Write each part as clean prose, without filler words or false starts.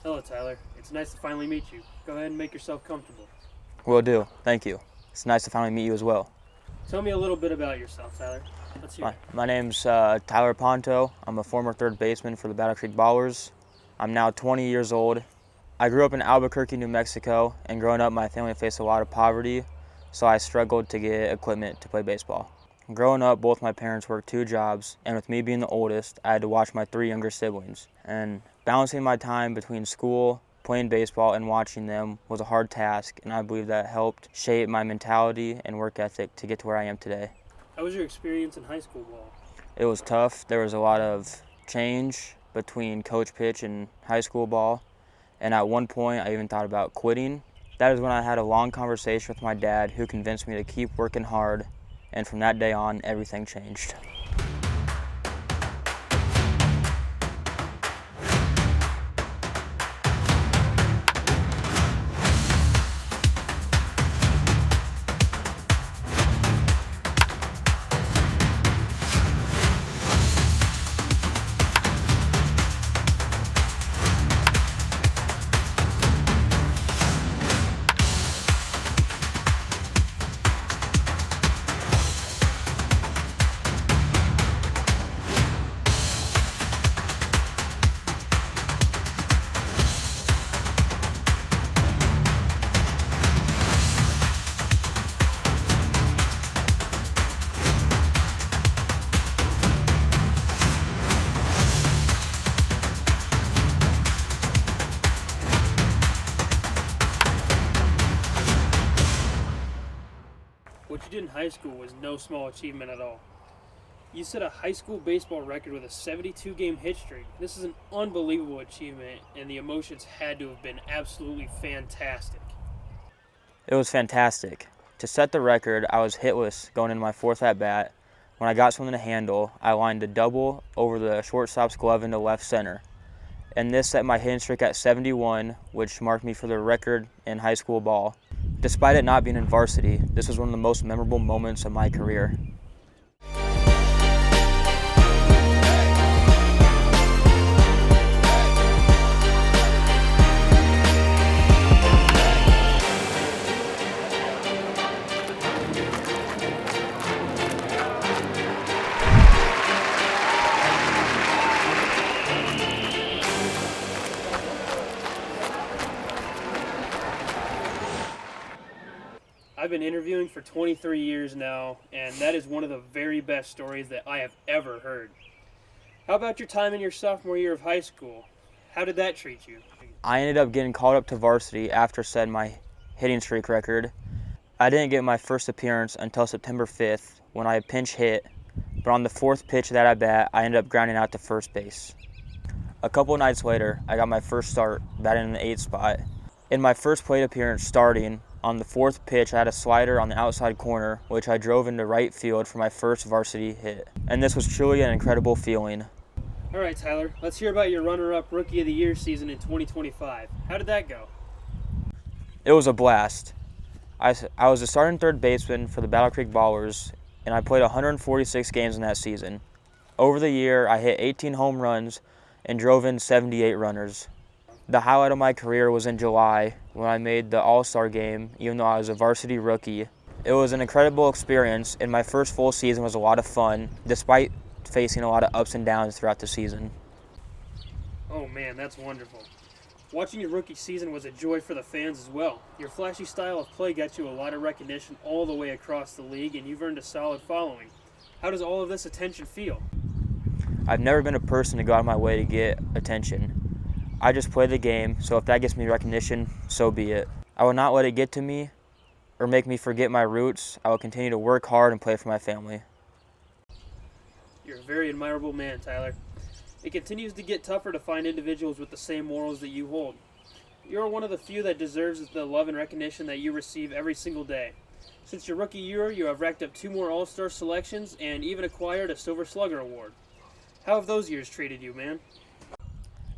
Hello, Tyler. It's nice to finally meet you. Go ahead and make yourself comfortable. Will do. Thank you. It's nice to finally meet you as well. Tell me a little bit about yourself, Tyler. Let's hear it. My name's Tyler Ponto. I'm a former third baseman for the Battle Creek Ballers. I'm now 20 years old. I grew up in Albuquerque, New Mexico, and growing up, my family faced a lot of poverty, so I struggled to get equipment to play baseball. Growing up, both my parents worked 2 jobs, and with me being the oldest, I had to watch my 3 younger siblings. And balancing my time between school, playing baseball, and watching them was a hard task, and I believe that helped shape my mentality and work ethic to get to where I am today. How was your experience in high school ball? It was tough. There was a lot of change between coach pitch and high school ball, and at one point I even thought about quitting. That is when I had a long conversation with my dad, who convinced me to keep working hard, and from that day on, everything changed. What you did in high school was no small achievement at all. You set a high school baseball record with a 72-game hit streak. This is an unbelievable achievement, and the emotions had to have been absolutely fantastic. It was fantastic. To set the record, I was hitless going into my 4th at-bat. When I got something to handle, I lined a double over the shortstop's glove into left center. And this set my hitting streak at 71, which marked me for the record in high school ball. Despite it not being in varsity, this was one of the most memorable moments of my career. I've been interviewing for 23 years now, and that is one of the very best stories that I have ever heard. How about your time in your sophomore year of high school? How did that treat you? I ended up getting called up to varsity after setting my hitting streak record. I didn't get my first appearance until September 5th when I pinch hit, but on the 4th pitch of that at-bat, I ended up grounding out to first base. A couple nights later, I got my first start batting in the 8th spot. In my first plate appearance starting, on the 4th pitch, I had a slider on the outside corner, which I drove into right field for my first varsity hit. And this was truly an incredible feeling. All right, Tyler, let's hear about your runner-up Rookie of the Year season in 2025. How did that go? It was a blast. I was a starting third baseman for the Battle Creek Ballers, and I played 146 games in that season. Over the year, I hit 18 home runs and drove in 78 runners. The highlight of my career was in July when I made the All-Star game, even though I was a varsity rookie. It was an incredible experience, and my first full season was a lot of fun, despite facing a lot of ups and downs throughout the season. Oh man, that's wonderful. Watching your rookie season was a joy for the fans as well. Your flashy style of play got you a lot of recognition all the way across the league, and you've earned a solid following. How does all of this attention feel? I've never been a person to go out of my way to get attention. I just play the game, so if that gets me recognition, so be it. I will not let it get to me or make me forget my roots. I will continue to work hard and play for my family. You're a very admirable man, Tyler. It continues to get tougher to find individuals with the same morals that you hold. You're one of the few that deserves the love and recognition that you receive every single day. Since your rookie year, you have racked up 2 more All-Star selections and even acquired a Silver Slugger award. How have those years treated you, man?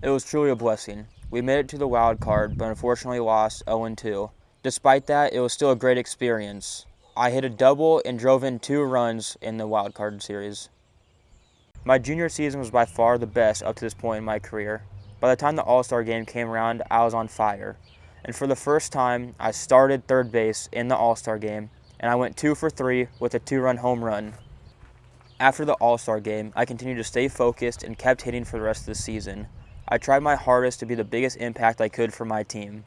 It was truly a blessing. We made it to the wild card, but unfortunately lost 0-2. Despite that, it was still a great experience. I hit a double and drove in 2 runs in the wild card series. My junior season was by far the best up to this point in my career. By the time the All-Star game came around, I was on fire. And for the first time, I started third base in the All-Star game, and I went 2 for 3 with a 2-run home run. After the All-Star game, I continued to stay focused and kept hitting for the rest of the season. I tried my hardest to be the biggest impact I could for my team.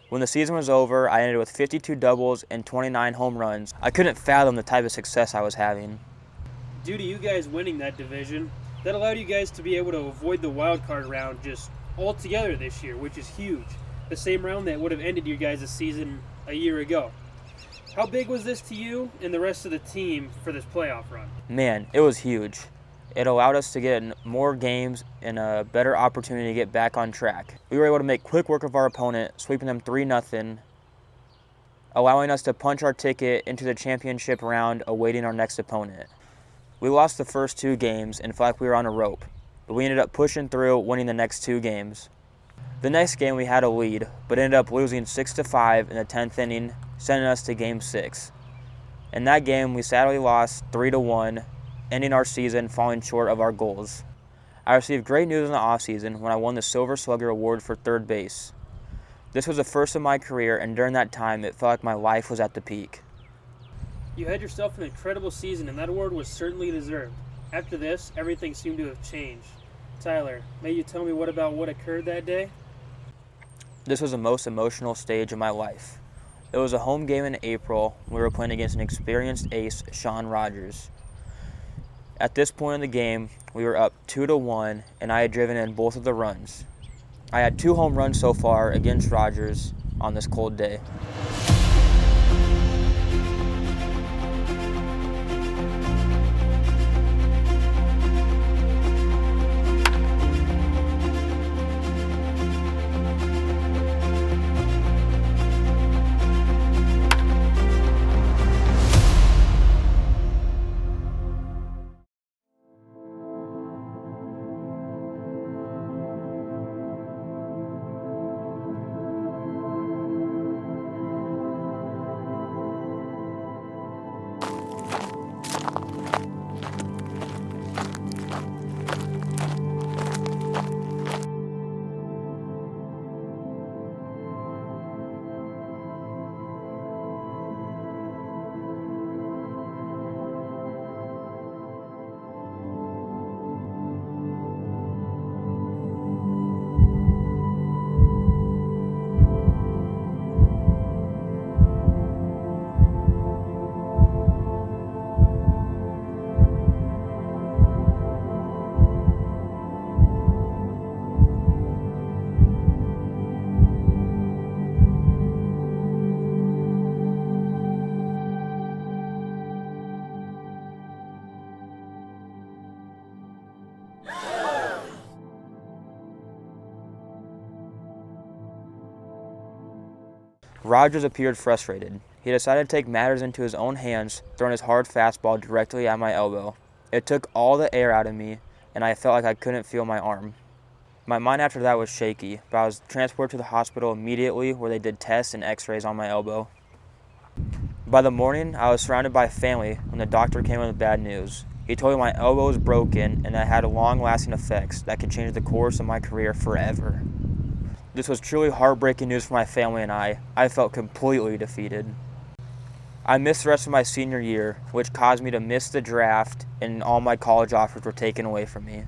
When the season was over, I ended with 52 doubles and 29 home runs. I couldn't fathom the type of success I was having. Due to you guys winning that division, that allowed you guys to be able to avoid the wild card round just altogether this year, which is huge. The same round that would have ended your guys' season a year ago. How big was this to you and the rest of the team for this playoff run? Man, it was huge. It allowed us to get in more games and a better opportunity to get back on track. We were able to make quick work of our opponent, sweeping them 3-0, allowing us to punch our ticket into the championship round awaiting our next opponent. We lost the first 2 games and felt like we were on a rope, but we ended up pushing through, winning the next 2 games. The next game we had a lead, but ended up losing 6-5 in the 10th inning, sending us to Game 6. In that game, we sadly lost 3-1, ending our season falling short of our goals. I received great news in the offseason when I won the Silver Slugger Award for third base. This was the first of my career, and during that time, it felt like my life was at the peak. You had yourself an incredible season, and that award was certainly deserved. After this, everything seemed to have changed. Tyler, may you tell me what occurred that day? This was the most emotional stage of my life. It was a home game in April. We were playing against an experienced ace, Shawn Rogers. At this point in the game, we were up 2-1, and I had driven in both of the runs. I had 2 home runs so far against Rogers on this cold day. Rogers appeared frustrated. He decided to take matters into his own hands, throwing his hard fastball directly at my elbow. It took all the air out of me, and I felt like I couldn't feel my arm. My mind after that was shaky, but I was transported to the hospital immediately where they did tests and x-rays on my elbow. By the morning, I was surrounded by family when the doctor came with bad news. He told me my elbow was broken and that it had long-lasting effects that could change the course of my career forever. This was truly heartbreaking news for my family and I. I felt completely defeated. I missed the rest of my senior year, which caused me to miss the draft, and all my college offers were taken away from me.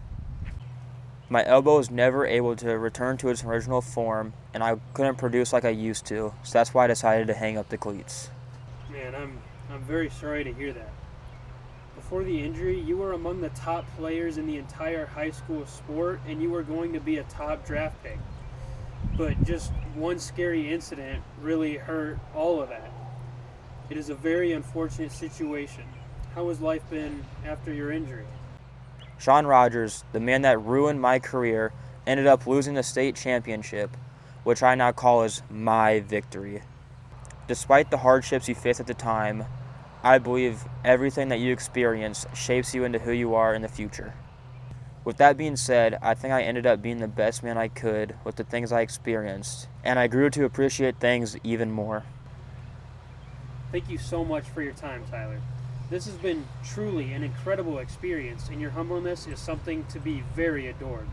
My elbow was never able to return to its original form, and I couldn't produce like I used to, so that's why I decided to hang up the cleats. Man, I'm very sorry to hear that. Before the injury, you were among the top players in the entire high school sport, and you were going to be a top draft pick. But just one scary incident really hurt all of that. It is a very unfortunate situation. How has life been after your injury? Shawn Rogers, the man that ruined my career, ended up losing the state championship, which I now call as my victory. Despite the hardships you faced at the time, I believe everything that you experience shapes you into who you are in the future. With that being said, I think I ended up being the best man I could with the things I experienced, and I grew to appreciate things even more. Thank you so much for your time, Tyler. This has been truly an incredible experience, and your humbleness is something to be very adored.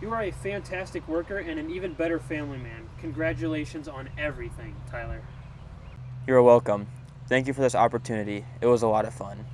You are a fantastic worker and an even better family man. Congratulations on everything, Tyler. You're welcome. Thank you for this opportunity. It was a lot of fun.